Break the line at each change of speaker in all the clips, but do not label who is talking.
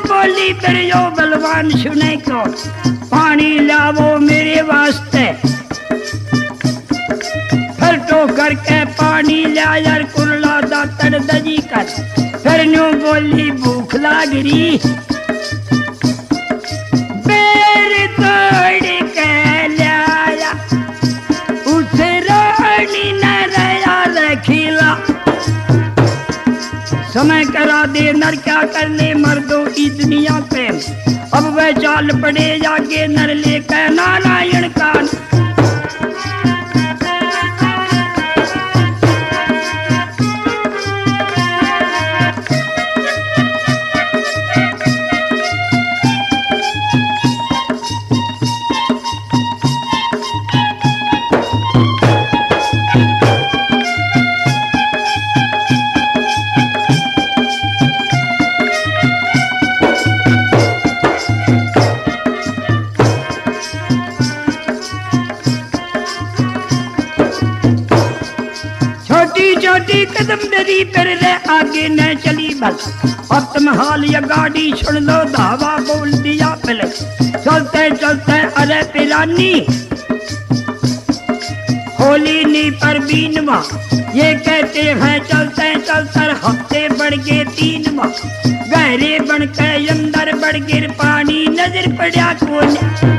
बोली फिर यो बलवान सुने को पानी लावो मेरे वास्ते। फिर तो करके पानी लायर कुरला दातर दजी कर फिर न्यू बोली भूख लाग रही। पैर तोड़ के लाया उस रानी न रया रखीला। समय करा दे नर क्या कर ले मर्दों की दुनिया पे। अब वह चाल पड़े जाके नर लेकर नारायण का। छोटी कदम डरी फिर रे आगे न चली बस। अब तुम हाल या गाड़ी सुन लो धावा बोल दिया पहले। चलते चलते अरे पिलानी होली नी पर बीनवा। ये कहते हैं चलते चलते हफ्ते बढ़ गए 3 माह। गहरे बन के अंदर बढ़ गिर पानी नजर पड़ा कोने।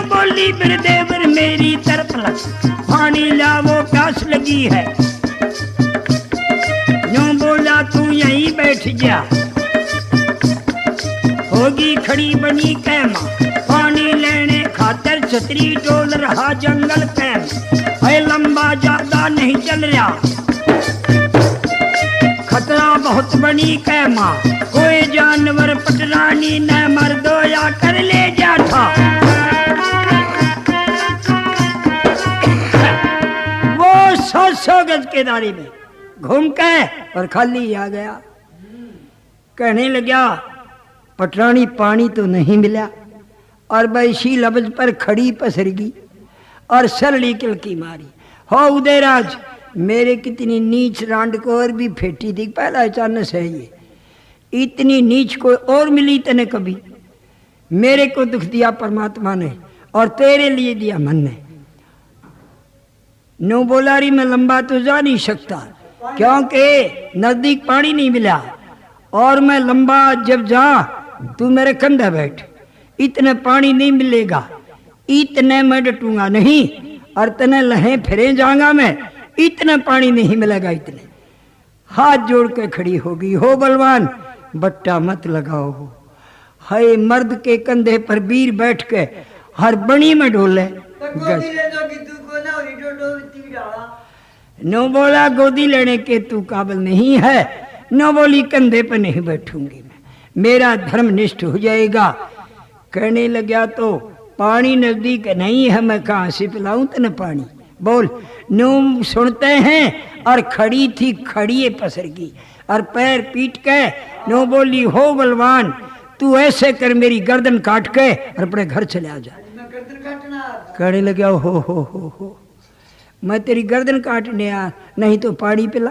बोली बिरदेवर मेरी तरफ पानी लावो प्यास लगी है। यूं बोला तू यहीं बैठ जा। होगी खड़ी बनी कैमा पानी लेने खातर छतरी डोल रहा जंगल कैम। है लंबा ज्यादा नहीं चल रहा खतरा बहुत बनी कैमा। कोई जानवर पटरानी न मर दो या कर ले जाता। सौ गज के दारी में घूम के और खाली आ गया। कहने लगा पटरानी पानी तो नहीं मिला और बैसी लफ्ज पर खड़ी पसरगी और सरली किलकी मारी। हो उदयराज मेरे कितनी नीच रांड को और भी फेटी थी पहला अचानक से ये। इतनी नीच को और मिली तने कभी। मेरे को दुख दिया परमात्मा ने और तेरे लिए दिया मन ने। नो बोला रही मैं लंबा तो जा नहीं सकता क्योंकि नजदीक पानी नहीं मिला। और मैं लंबा जब जा तू मेरे कंधे बैठ। इतने पानी नहीं मिलेगा इतने मैं डटूंगा नहीं और तने लहे फिरे जाऊंगा मैं। इतने पानी नहीं मिलेगा इतने। हाथ जोड़ के खड़ी होगी। हो बलवान बट्टा मत लगाओ। हाय मर्द के कंधे पर वीर बैठ के हर बनी में डोले। नो बोला गोदी लेने के तू काबिल नहीं है। नो बोली कंधे पर नहीं बैठूंगी मैं। मेरा धर्म निष्ठ हो जाएगा। कहने लगा तो पानी नजदीक नहीं है मैं कहां से पिलाऊं तने पानी। बोल नो सुनते हैं और खड़ी थी खड़िए पसरगी और पैर पीट के नो बोली हो बलवान तू ऐसे कर मेरी गर्दन काट के और अपने घर चले आ जा। कहने लगा हो मैं तेरी गर्दन काटने आ नहीं तो पानी पिला।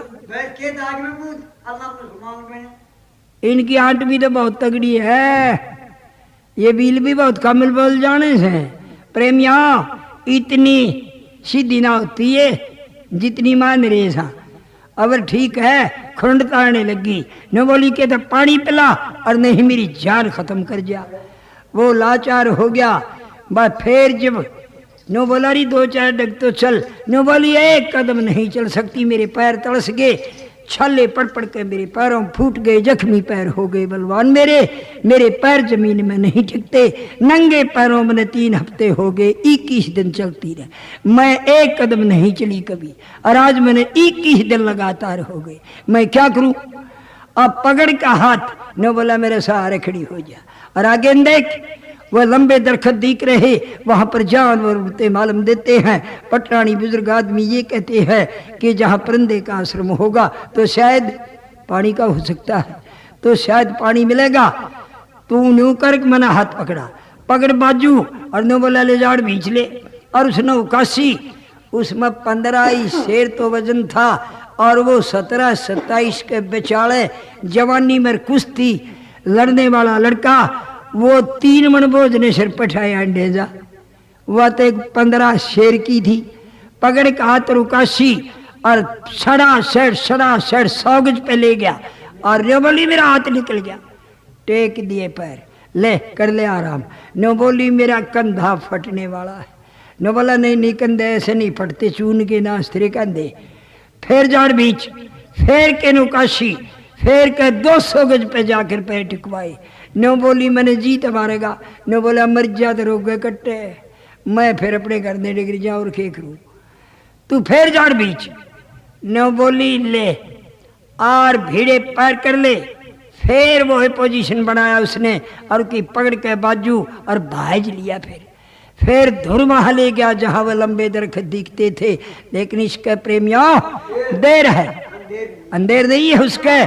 इनकी आंट भी तो बहुत तगड़ी है। ये बिल भी बहुत कमल बोल जाने से प्रेमिया इतनी सीधी ना होती है जितनी मान रहे सा। अवर ठीक है, खुरंड तारने लगी। न बोली के तो पानी पिला और नहीं मेरी जान खत्म कर जा। वो लाचार हो गया। बस फिर जब नो बोला रही 2-4 डग तो चल, नो बोली 1 कदम नहीं चल सकती, मेरे पैर तड़स गए, छाले पड़ पड़ के मेरे पैरों फूट गए, जख्मी पैर हो गए बलवान मेरे पैर जमीन में नहीं टिकते, नंगे पैरों में 3 हफ्ते हो गए, 21 दिन चलती रहे, मैं 1 कदम नहीं चली कभी, और आज मैंने 21 दिन लगातार हो गए, मैं क्या करूं? अब पकड़ का हाथ न बोला मेरे सहारे खड़ी हो जा, और आगे देख वह लंबे दरख्त दिख रहे, वहां पर जानवर उड़ते मालूम देते हैं। पटरानी बुजुर्ग आदमी ये कहते हैं कि जहां परिंदे का आश्रम होगा तो शायद पानी का हो सकता है, तो शायद पानी मिलेगा। तू न्यू कर, मना हाथ पकड़ बाजू और नो बोला ले जाड़ बीच ले, और उसने 81 उसमें 15 शेर तो वजन था, और वो 17-27 के बेचारे जवानी में कुश्ती लड़ने वाला लड़का, वो 3 मन बोझ ने सिर पठाया अंडे जा, वह तो 15 शेर की थी। पकड़ का हाथ रुकाशी और सड़ा सड़ 100 गज पे ले गया, और नो बोली मेरा हाथ निकल गया, टेक दिए पैर, ले कर ले आराम। नो बोली मेरा कंधा फटने वाला है। नो बोला नहीं कंधे ऐसे नहीं फटते, चून के नास्ते कंधे। फिर जाड़ बीच, फिर के नुकाशी, फिर के 200 गज पे जाकर पैर टिकवाए। नो बोली मैंने जीत मारेगा, नो बोला मर जा तो रोग गए कट्टे, मैं फिर अपने घर ने डिग्री जाऊँ और खे करूँ। तू फिर जाड़ बीच, नो बोली ले और भीड़े पैर कर ले। फिर वो पोजीशन बनाया उसने, और की पकड़ के बाजू और भाज लिया। फिर धुर वहां ले गया जहां वह लंबे दरख्त दिखते थे, लेकिन इसके प्रेमियों देर है, अंधेर नहीं है। उसके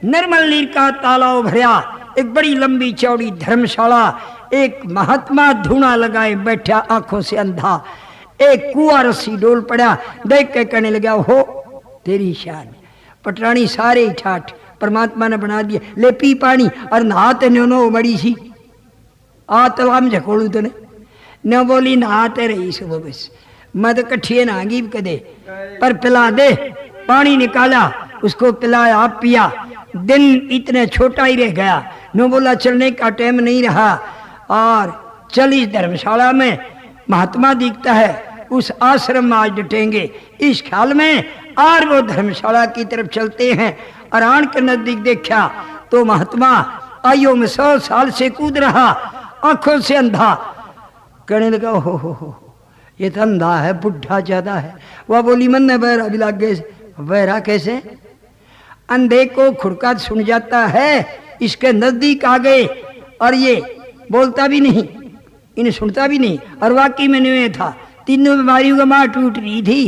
निर्मल नीर का तालाब भरा, एक बड़ी लंबी चौड़ी धर्मशाला, एक महात्मा धूना लगाए बैठा आंखों से अंधा, एक कुआं रस्सी डोल पड़ा, देख के कहने लगा हो तेरी शान। पटरानी सारे ही ठाठ परमात्मा ने बना दिया, ले पी पानी और नहाते नो बड़ी सी आ तलाम झकोड़ू तने न बोली नहाते रही सुबह बस, मैं तो कट्ठिए नहागी कदे, पर पिला दे। पानी निकाला, उसको पिलाया, आप पिया। दिन इतने छोटा ही रह गया, नो बोला चलने का टाइम नहीं रहा, और चल इस धर्मशाला में महात्मा दिखता है, उस आश्रम में आज डटेंगे, इस ख्याल में और वो धर्मशाला की तरफ चलते हैं। और आन के नजदीक देखा तो महात्मा आयु में 100 साल से कूद रहा, आंखों से अंधा। कहने लगा हो ये तो अंधा है, बुढ़ा ज्यादा है। वह बोली मन ने बहरा भी लाग गए। बहरा कैसे? अंधे को खुड़का सुन जाता है, इसके नजदीक आ गए और ये बोलता भी नहीं, इन्हें सुनता भी नहीं, और वाकई में नहीं था। तीनों बीमारियों का मार टूट रही थी,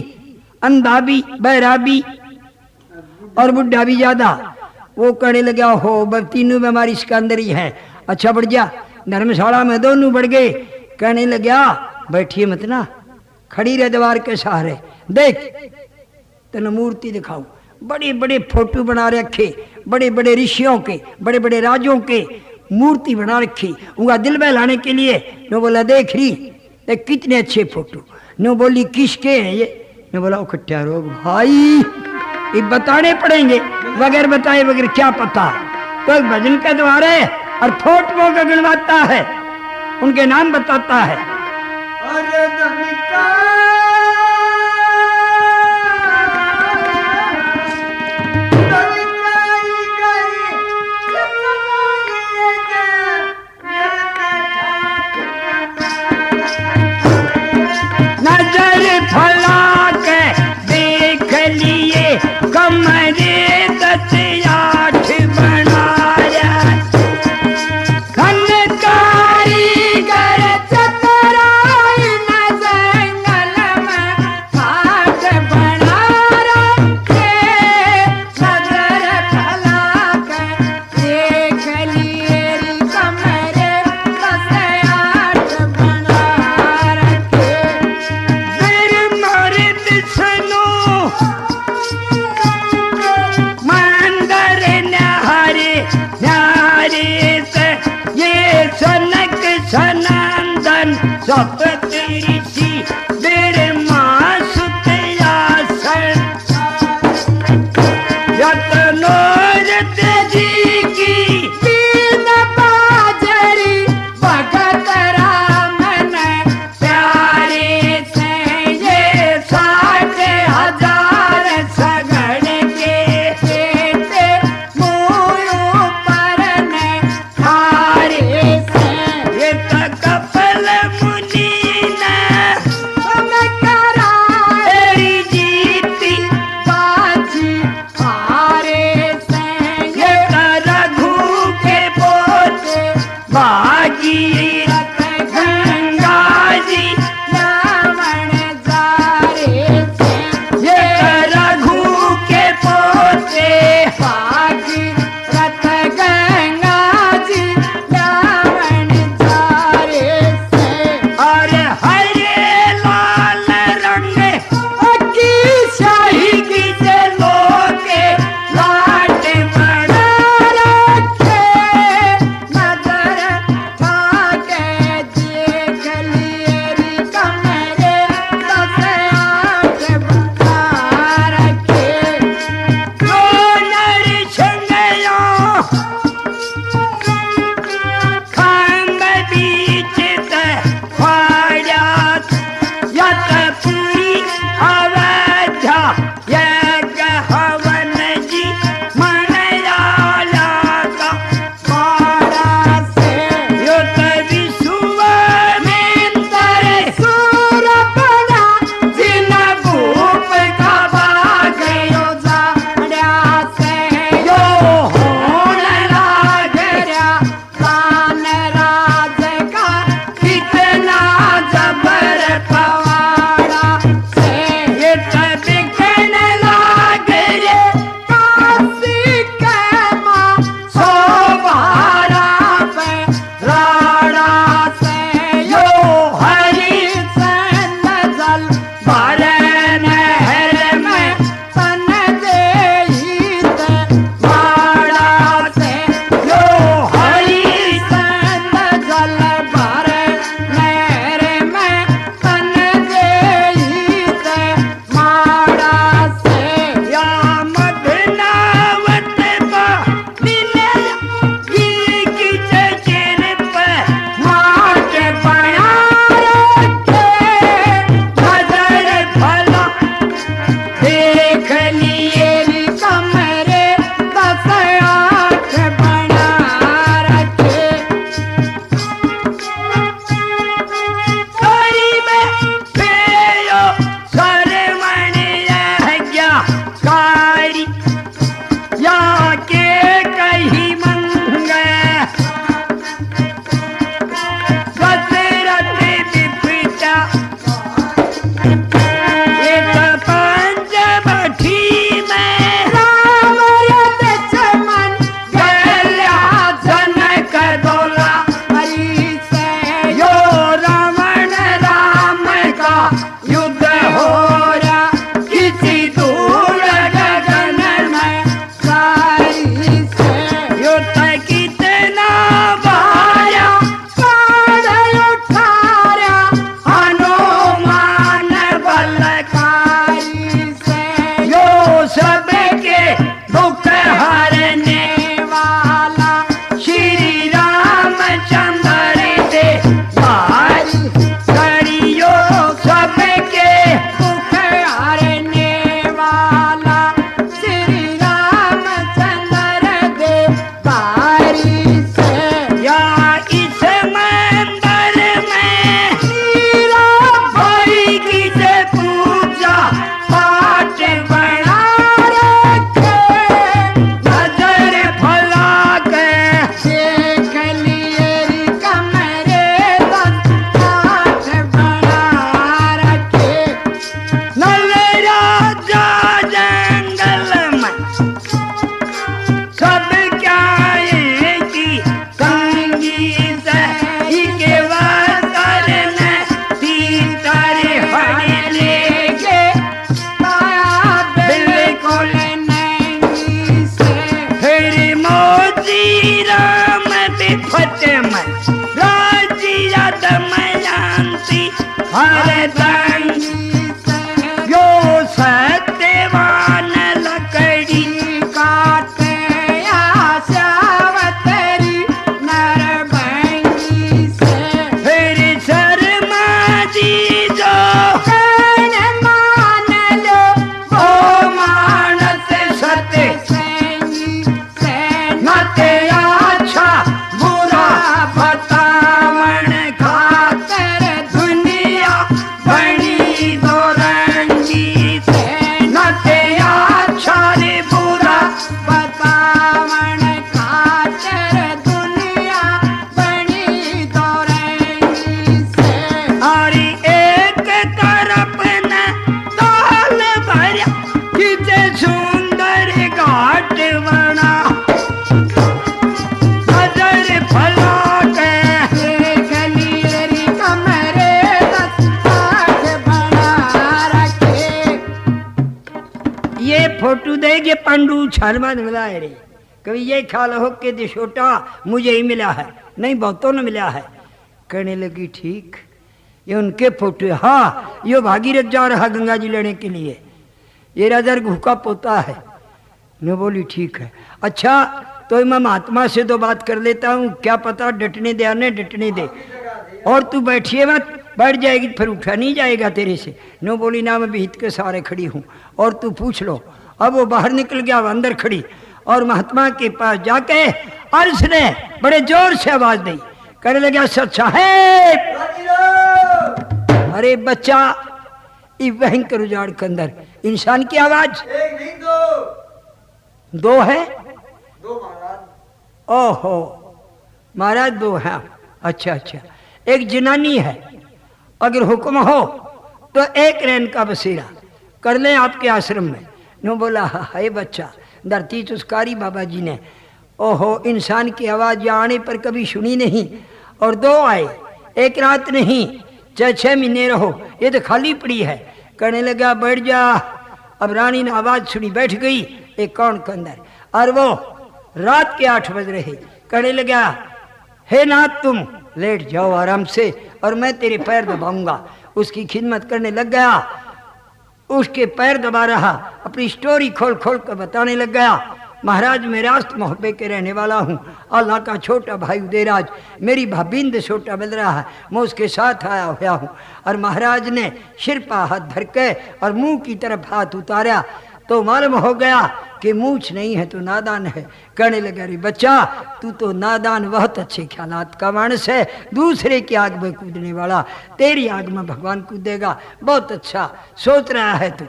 अंधा भी, बहरा भी और बुढ़ा भी ज्यादा। वो कहने लगा हो बस तीनों बीमारी इसके अंदर ही है। अच्छा बढ़ जा, धर्मशाला में दोनों बढ़ गए। कहने लगा बैठिए मत ना, खड़ी रह दीवार के सहारे, देख तेन मूर्ति दिखाऊं। बड़े बड़े फोटो बना रखे, बड़े बड़े ऋषियों के, बड़े बड़े राजों के मूर्ति बना रखी, उनका दिल बहलाने के लिए। नो बोला देख रही देख कितने अच्छे फोटो। नो बोली किसके हैं ये? नो बोला ओ खट्टा रोग भाई, ये बताने पड़ेंगे, बगैर बताए बगैर क्या पता। तो भजन के द्वारे और फोटो का गिनवाता है, उनके नाम बताता है। नजर फला के देख लिए कमरे 10-8 बनाया, मृदंगी यो सत्यवान लकड़ी काटे आशावतरी नरभंगी से फिर शर्मा जी जो कण मान लो वो मानस सत्य नाते अच्छा बुरा बतावन खातर दुनिया बनी दो रंगी से नाते अच्छा रे बुरा बतावन खातर दुनिया बनी दो रंगी से हरी एक तरफ न ताल भरा किसे सुंदर घाट बना ये फोटो देगे पंडू छानवा मिलाए रे कभी ये ख्याल हो के दिशोटा मुझे ही मिला है नहीं बहुतों ने मिला है कहने लगी ठीक ये उनके फोटो है हाँ ये भागीरथ जा रहा गंगा जी लेने के लिए ये राजा भूखा पोता है न बोली ठीक है अच्छा तो मैं महात्मा से तो बात कर लेता हूँ क्या पता डटने दे आने डटने दे और तू बैठिए मत बैठ जाएगी फिर उठा नहीं जाएगा तेरे से नो बोली ना मैं भीत के सहारे खड़ी हूँ और तू पूछ लो अब वो बाहर निकल गया वो अंदर खड़ी और महात्मा के पास जाके और उसने बड़े जोर से आवाज दी कहने लगा सच्चा है अरे बच्चा ये भयंकर उजाड़ के अंदर इंसान की आवाज दो है ओहो महाराज दो है अच्छा अच्छा एक जनानी है अगर हुक्म हो तो एक रैन का बसेरा कर लें आपके आश्रम में नो बोला है बच्चा धरती चुस्कारी बाबा जी ने ओहो इंसान की आवाज यहाँ आने पर कभी सुनी नहीं और दो आए एक रात नहीं 6 महीने रहो ये तो खाली पड़ी है कहने लगा बैठ जा अब रानी ने आवाज सुनी बैठ गई एक कौन के अंदर और वो रात के 8 बज रहे कहने लगा हे नाथ तुम लेट जाओ आराम से और मैं तेरे पैर दबाऊंगा उसकी खिदमत करने लग गया उसके पैर दबा रहा अपनी स्टोरी खोल खोल कर बताने लग गया महाराज मैं रास्त मोहब्बे के रहने वाला हूँ अल्लाह का छोटा भाई उदयराज मेरी भाभिंद छोटा मिल रहा है मैं उसके साथ आया हुआ हूँ और महाराज ने सिर पर हाथ धर के और मुंह की तरफ हाथ उतारा तो मालूम हो गया कि मूछ नहीं है तो नादान है कहने लगा रे बच्चा तू तो नादान बहुत अच्छे ख्यालात का मानस है दूसरे की आग में कूदने वाला तेरी आग में भगवान कूदेगा बहुत अच्छा सोच रहा है तू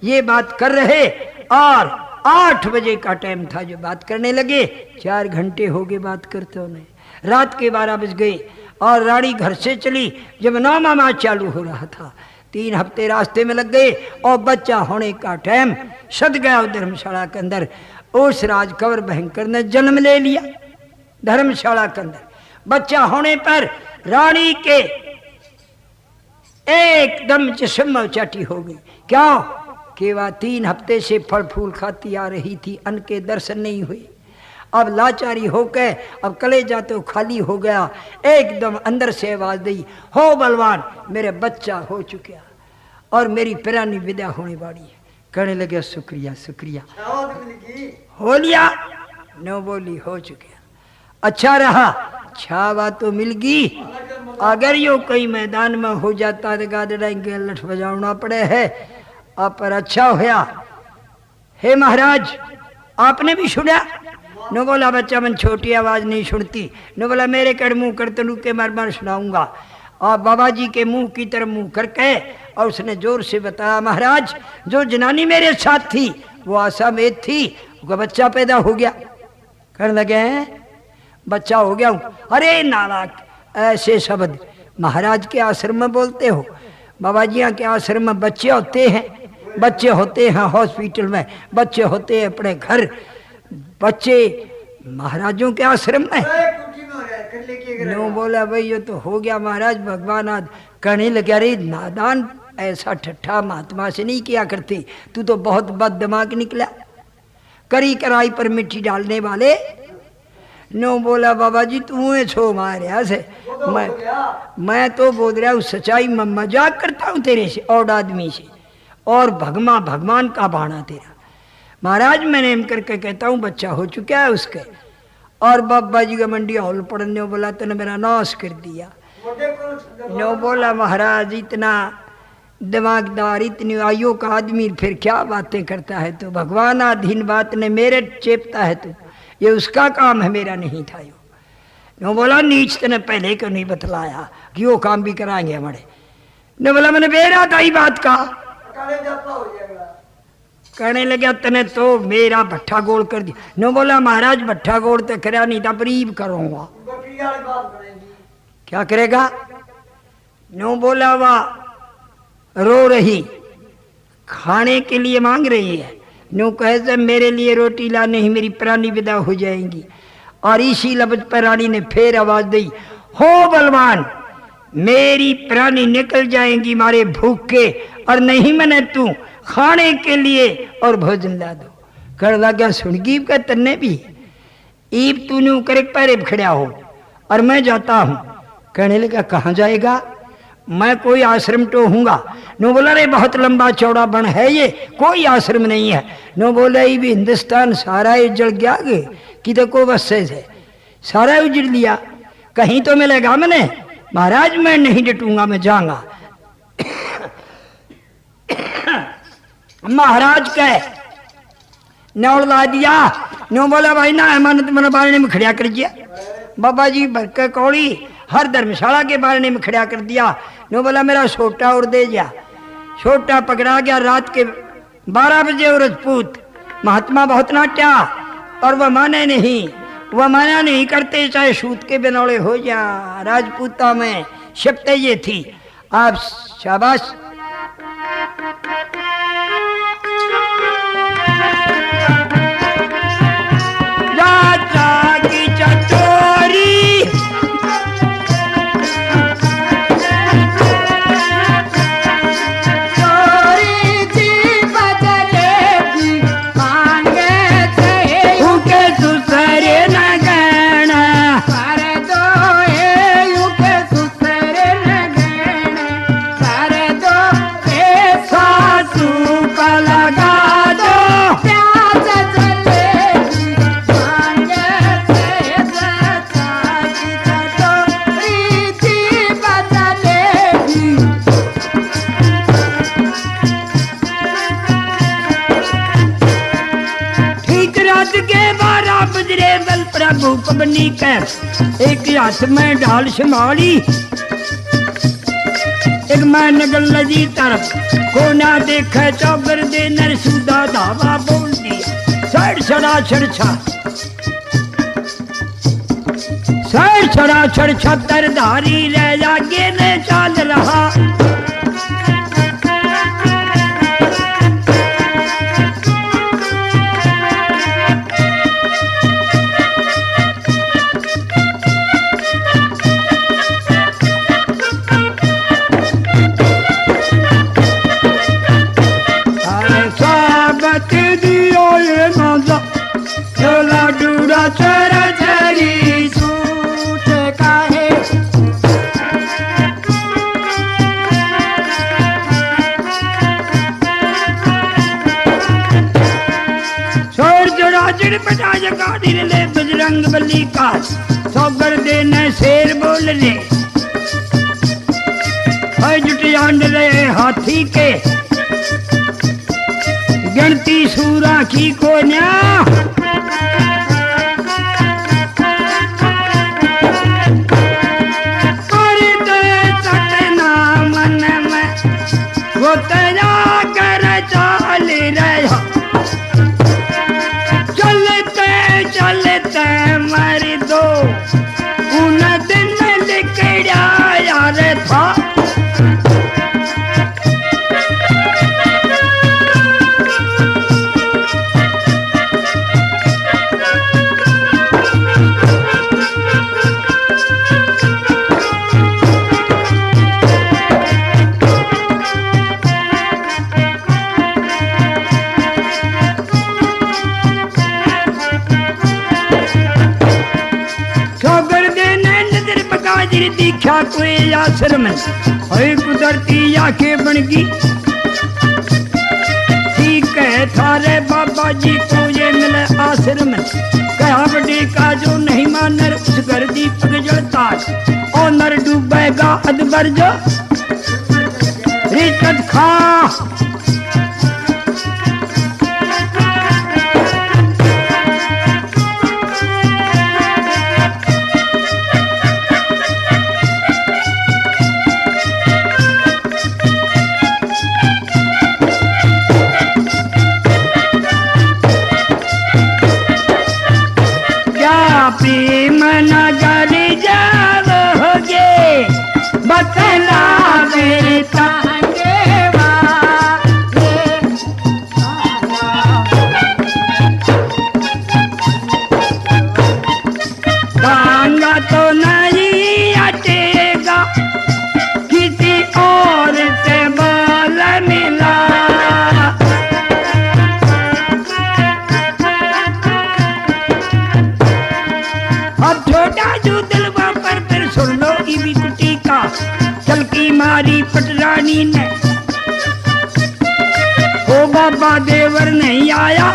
ये बात कर रहे और 8 बजे का टाइम था जो बात करने लगे 4 घंटे हो गए बात करते होने रात के 12 बज गए और रानी घर से चली जब 9 माह चालू हो रहा था 3 हफ्ते रास्ते में लग गए और बच्चा होने का टाइम सद गया धर्मशाला के अंदर उस राज कंवर भयंकर ने जन्म ले लिया धर्मशाला के अंदर बच्चा होने पर रानी के एकदम जिस्म चाटी हो गई क्यों कि वह 3 हफ्ते से फल फूल खाती आ रही थी अन्न के दर्शन नहीं हुए अब लाचारी होकर अब कलेजा तो खाली हो गया एकदम अंदर से आवाज दी हो बलवान मेरे बच्चा हो चुका और मेरी पिरानी विदा होने वाली है कहने लगे शुक्रिया शुक्रिया हो लिया नो बोली हो चुका अच्छा रहा छावा तो मिल गई अगर यो कई मैदान में हो जाता तो गादड़ेंगे लठ बजाना पड़े है आप पर अच्छा होया हे महाराज आपने भी सुना न बोला बच्चा मन छोटी आवाज नहीं सुनती न बोला मेरे कड़ मुंह कर तनु के मार मार सुनाऊंगा और बाबा जी के मुंह की तरफ मुंह करके और उसने जोर से बताया महाराज जो जनानी मेरे साथ थी वो आसामेद थी वो बच्चा पैदा हो गया करने लगे हैं बच्चा हो गया हूँ अरे नालायक ऐसे शब्द महाराज के आश्रम में बोलते हो बाबा जी के आश्रम में बच्चे होते हैं हॉस्पिटल में बच्चे होते हैं अपने घर बच्चे महाराजों के आश्रम में नो बोला भाई ये तो हो गया महाराज भगवान आज कहने लगे अरे नादान ऐसा ठट्ठा महात्मा से नहीं किया करते तू तो बहुत बद दिमाग निकला करी कराई पर मिट्टी डालने वाले नो बोला बाबा जी तू छो मारिया से मैं तो बोल रहा हूँ सच्चाई में मजाक करता हूँ तेरे से और आदमी से, और भगवान का बाणा तेरा। महाराज मैंने एम करके कहता हूँ बच्चा हो चुका है उसके, और बाबा जी का मंडी हॉल पड़ने बोला तूने मेरा नाश कर दिया। नो बोला महाराज इतना दिमागदार इतनी आयु का आदमी फिर क्या बातें करता है तो भगवान अधीन बात ने मेरे चेपता है तो ये उसका काम है, मेरा नहीं था यो। नो बोला नीच तने पहले क्यों नहीं बतलाया कि वो काम भी कराएंगे हमारे। ने बोला मैंने बेरा था ही बात का कहने लगा तने तो मेरा भट्ठा गोल कर दिया। नो बोला महाराज भट्ठा गोल तो करा नहीं था परीब करूंगा। क्या करेगा? नो बोला वाह रो रही खाने के लिए मांग रही है। नो कहे जब मेरे लिए रोटी लाने ही मेरी प्राणी विदा हो जाएंगी। और इसी लफ्ज पर रानी ने फिर आवाज दी हो बलवान मेरी प्राणी निकल जाएंगी मारे भूख के, और नहीं मैंने तू खाने के लिए और भोजन ला दो। कर लगा सुनगी का तन्ने भी ईब तूने करे पैरे खड़ा हो और मैं जाता हूं। कहने लगा कहाँ जाएगा? मैं कोई आश्रम तो हूँगा। नो बोला रे बहुत लंबा चौड़ा बन है ये, कोई आश्रम नहीं है। नो बोला ये भी हिंदुस्तान सारा उजड़ गया कि तो को बस्से से सारा उजड़ लिया, कहीं तो मिलेगा मैंने। महाराज मैं नहीं डटूंगा मैं जाऊंगा। महाराज कहे नौड़ ला दिया। नो बोला भाई ना अमानत मन बारने में खड़ा कर दिया। बाबा जी भर के कौड़ी हर धर्मशाला के बारने में खड़ा कर दिया। नो बोला मेरा छोटा और दे जा। छोटा पकड़ा गया रात के 12 बजे और राजपूत महात्मा बहुत नाट्या, और वह माने नहीं, वह माना नहीं करते चाहे सूत के बनौले हो जा। राजपूता में शब्द ये थी। आप शाबाश। राजा की चटोरी प्रभु पबनी कर एक हाथ में ढाल संभाली, एक मैं नगल नदी तरफ को ना देखे चौगर दे नरसूदा धावा बोल दिया। साइड छड़ा छड़छा साइड छड़ा छड़छा तरधारी रह जागे ने चाल रहा। बजरंग बली का सौगर देने शेर बोल ले जुटियांड रहे हाथी के गिनती सूरा की को न्या। मन में वो तेरा कर चाल रहा चलते मर दो उन दिन लिखड़ा यार था। कदे ने नजर बगाजर दिखा कोई आश्रम होए कुदरती आके बनगी ठीक है थारे बाबा जी को ये मिले आश्रम कहा बड़े का जो नहीं मानर उस घर दीपक जलता और नर डूबेगा अदबर जो रिकत खा प्रेम नगर जाओगे बतला मेरे तांगेवा तांगा तो नहीं हटेगा किसी और से बोल मिला जो दिलवा पर फिर सुन लो इवी कुटी का चल की मारी पटरानी ने ओ बाबा देवर नहीं आया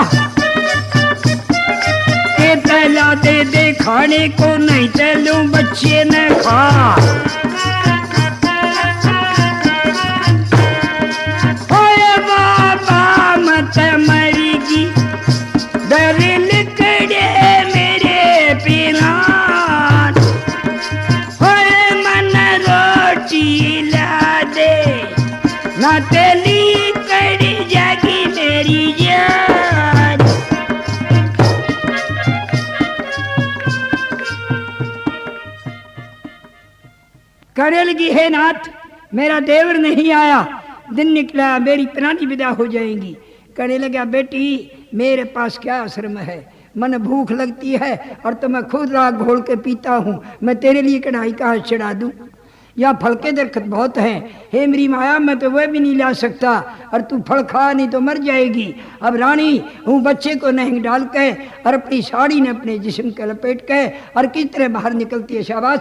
के तैला दे खाने को नहीं चलूं बच्चे ने खा ओए बाबा मत मरेगी डर लिकड़े मेरे पीला ना तेली कड़ी जागी मेरी जान करे लगी है नाथ मेरा देवर नहीं आया दिन निकला मेरी प्राणी विदा हो जाएंगी कहने लगा बेटी मेरे पास क्या आश्रम है मन भूख लगती है और तो मैं खुद राग घोल के पीता हूँ मैं तेरे लिए कढ़ाई का हाथ चढ़ा दूं या फल के दरख्त बहुत हैं हे मेरी माया मैं तो वह भी नहीं ला सकता और तू फल खा नहीं तो मर जाएगी अब रानी हूँ बच्चे को नहंग डाल के और अपनी साड़ी ने अपने जिस्म के लपेट के और किस तरह बाहर निकलती है शाबाश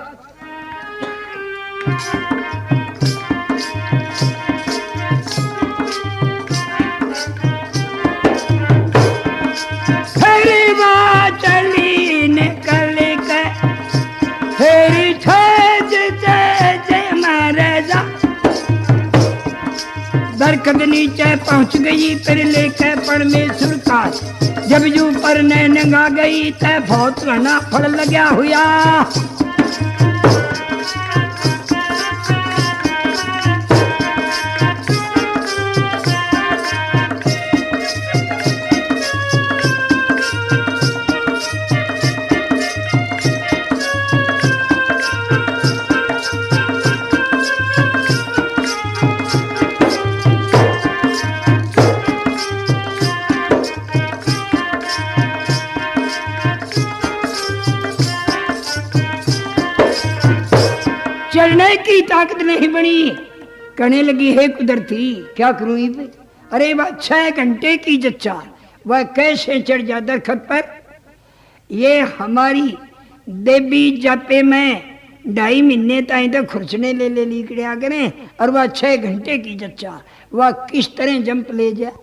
चली निकल के फिर दरख्त नीचे पहुंच गई फिर लेके परमेश्वर का जब यू पर नंगा गई तय बहुत घना फल लगा हुआ चढ़ने की ताकत नहीं बनी कहने लगी है कुदरती क्या करूं अरे वह 6 घंटे की जच्चा वह कैसे चढ़ जा दरख्त पर ये हमारी देवी जापे में 2.5 महीने ताई तो खुरचने ले लिकड़िया करें और वह 6 घंटे की जच्चा वह किस तरह जंप ले जाए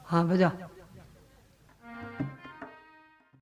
हाँ बजा